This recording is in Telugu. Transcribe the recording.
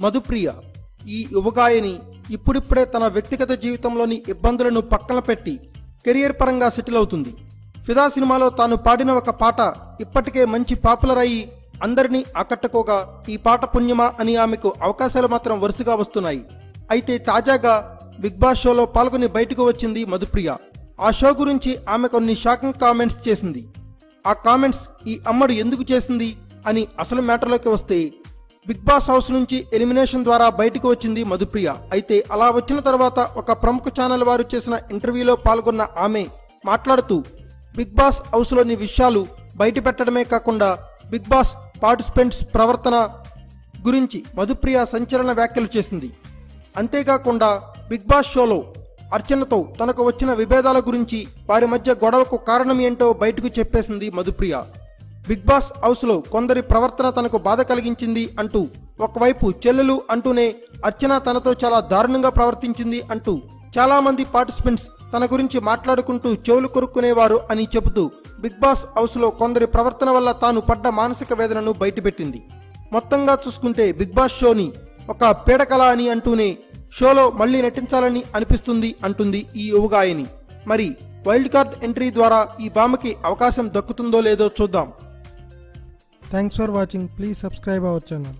మధుప్రియ ఈ యువగాయని ఇప్పుడిప్పుడే తన వ్యక్తిగత జీవితంలోని ఇబ్బందులను పక్కన పెట్టి కెరియర్ పరంగా సెటిల్ అవుతుంది. ఫిదా సినిమాలో తాను పాడిన ఒక పాట ఇప్పటికే మంచి పాపులర్ అయ్యి అందరినీ ఆకట్టుకోగా ఈ పాట పుణ్యమా అని ఆమెకు అవకాశాలు మాత్రం వరుసగా వస్తున్నాయి. అయితే తాజాగా బిగ్ బాస్ షోలో పాల్గొని బయటకు వచ్చింది మధుప్రియ. ఆ షో గురించి ఆమె కొన్ని షాకింగ్ కామెంట్స్ చేసింది. ఆ కామెంట్స్ ఈ అమ్మడు ఎందుకు చేసింది అని అసలు మ్యాటర్లోకి వస్తే, బిగ్ బాస్ హౌస్ నుంచి ఎలిమినేషన్ ద్వారా బయటకు వచ్చింది మధుప్రియ. అయితే అలా వచ్చిన తర్వాత ఒక ప్రముఖ ఛానల్ వారు చేసిన ఇంటర్వ్యూలో పాల్గొన్న ఆమె మాట్లాడుతూ బిగ్ బాస్ హౌస్లోని విషయాలు బయట పెట్టడమే కాకుండా బిగ్ బాస్ పార్టిసిపెంట్స్ ప్రవర్తన గురించి మధుప్రియ సంచలన వ్యాఖ్యలు చేసింది. అంతేకాకుండా బిగ్ బాస్ షోలో అర్చనతో తనకు వచ్చిన విభేదాల గురించి, వారి మధ్య గొడవకు కారణం ఏంటో బయటకు చెప్పేసింది మధుప్రియ. బిగ్ బాస్ హౌస్లో కొందరి ప్రవర్తన తనకు బాధ కలిగించింది అంటూ, ఒకవైపు చెల్లెలు అంటూనే అర్చన తనతో చాలా దారుణంగా ప్రవర్తించింది అంటూ చాలామంది పార్టిసిపెంట్స్ తన గురించి మాట్లాడుకుంటూ చెవులు కొరుక్కునేవారు అని చెబుతూ బిగ్ బాస్ హౌస్లో కొందరి ప్రవర్తన వల్ల తాను పడ్డ మానసిక వేదనను బయటపెట్టింది. మొత్తంగా చూసుకుంటే బిగ్ బాస్ షోని ఒక పీడకల అని అంటూనే షోలో మళ్లీ నటించాలని అనిపిస్తుంది అంటుంది ఈ యువగాయని. మరి వైల్డ్ కార్డ్ ఎంట్రీ ద్వారా ఈ భామకి అవకాశం దక్కుతుందో లేదో చూద్దాం. Thanks for watching. Please subscribe our channel.